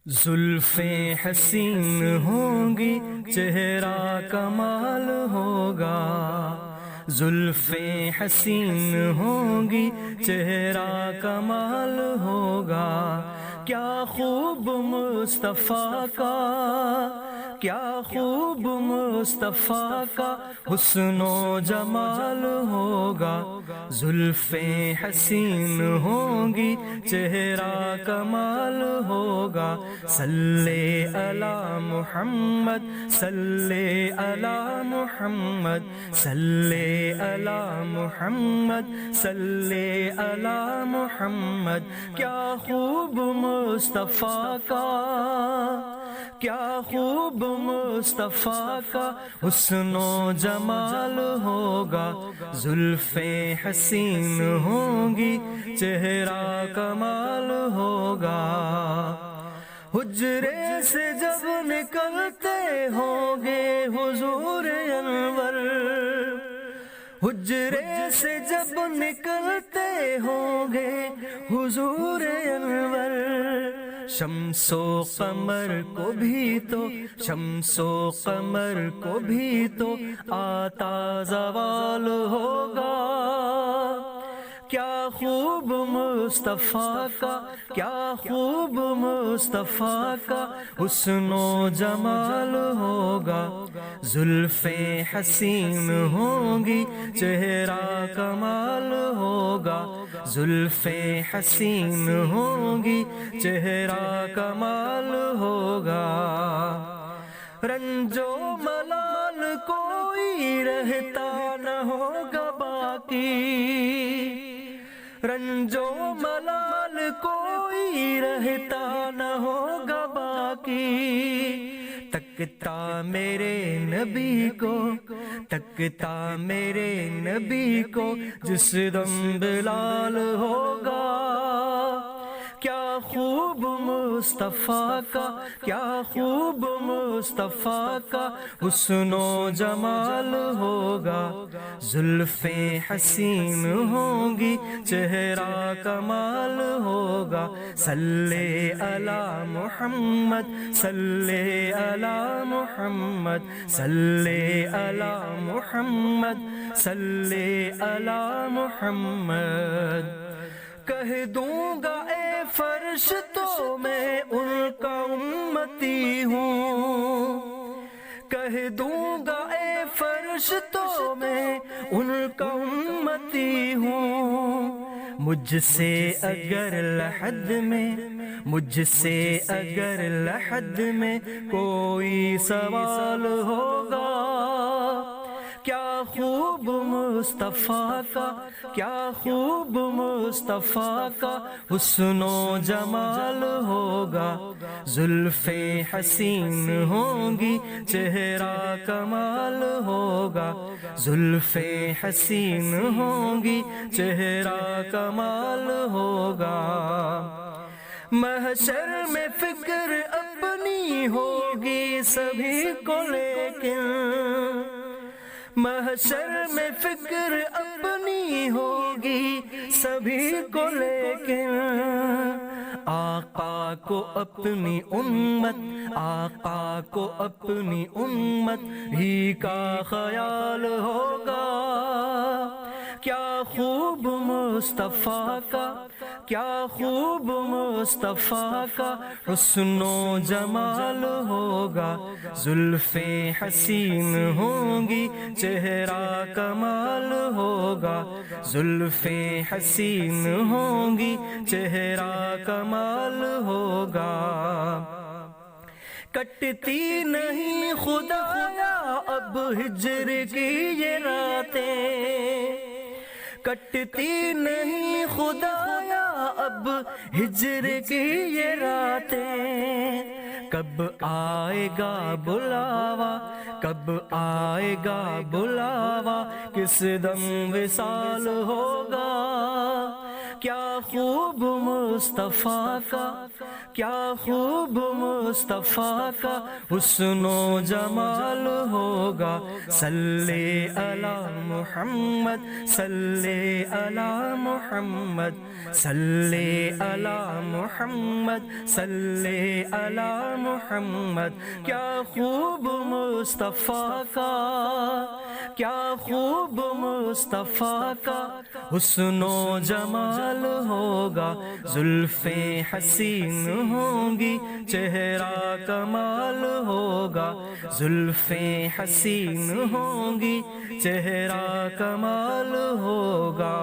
زلفیں حسین ہوں گی چہرہ کمال ہوگا، زلفیں حسین ہوں گی چہرہ کمال ہوگا، کیا خوب مصطفیٰ کا، کیا خوب مصطفیٰ کا حسن و جمال ہوگا، زلفیں حسین ہوں گی چہرہ کمال ہوگا، صلی علی محمد صلی علی محمد صلی علی محمد صلی علی محمد، کیا خوب مصطفیٰ کا، کیا خوب مصطفیٰ کا حسن و جمال ہوگا، زلفیں حسین ہوں گی چہرہ کمال ہوگا، حجرے سے جب نکلتے ہوں گے حضور انور، حجرے سے جب نکلتے ہوں گے حضور انور، شمس و قمر کو بھی تو، شمس و قمر کو بھی تو آتا زوال ہوگا، کیا خوب مصطفیٰ کا، کیا خوب مصطفیٰ کا حسن و جمال ہوگا، زلفیں حسین ہوں گی چہرہ کمال ہوگا، زلفیں حسین ہوں گی چہرہ کمال ہوگا، رنج و ملال کوئی رہتا نہ ہوگا باقی، رنج و ملال کوئی رہتا نہ ہوگا باقی، تکتا میرے نبی کو، تکتا میرے نبی کو جس دم بلال ہوگا، کیا خوب مصطفیٰ کا، کیا خوب مصطفیٰ کا حسن و جمال ہوگا، زلفیں حسین ہوں گی چہرہ کمال ہوگا، صلی علی محمد صلی علی محمد صلی علی محمد صلی علی محمد، کہہ دوں گا اے فرش تو میں ان کا امتی ہوں، کہہ دوں گا اے فرش تو میں ان کا امتی ہوں، مجھ سے اگر لحد میں، مجھ سے اگر لحد میں کوئی سوال ہوگا، کیا خوب مصطفیٰ کا، کیا خوب مصطفیٰ کا حسن و جمال ہوگا، زلفیں حسین ہوں گی چہرہ کمال ہوگا، زلفیں حسین ہوں گی چہرہ کمال ہوگا، محشر میں فکر اپنی ہوگی سبھی کو لیکن، محشر میں فکر اپنی ہوگی سبھی کو لیکن، آقا کو اپنی امت، آقا کو اپنی امت ہی کا خیال ہوگا، کیا خوب مصطفیٰ کا، کیا خوب مصطفیٰ کا حسن و جمال ہوگا، زلفیں حسین ہوں گی چہرہ کمال ہوگا، زلفیں حسین ہوں گی چہرہ کمال ہوگا، کٹتی نہیں خدایا اب ہجر کی یہ راتیں، کٹتی نہیں خدایا اب ہجر کی یہ راتیں، کب آئے گا بلاوا، کب آئے گا بلاوا، کس دم وصال ہوگا، کیا خوب مصطفیٰ کا، کیا خوب مصطفیٰ کا حسن و جمال ہوگا، صلی علی محمد، صلی علی محمد، صلی علی محمد، صلی علی محمد۔ کیا خوب مصطفیٰ کا، کیا خوب مصطفیٰ کا حسن و جمال ہوگا، زلفیں حسین ہوں گی، چہرہ کمال ہوگا، زلفیں حسین ہوں گی، چہرہ کمال ہوگا۔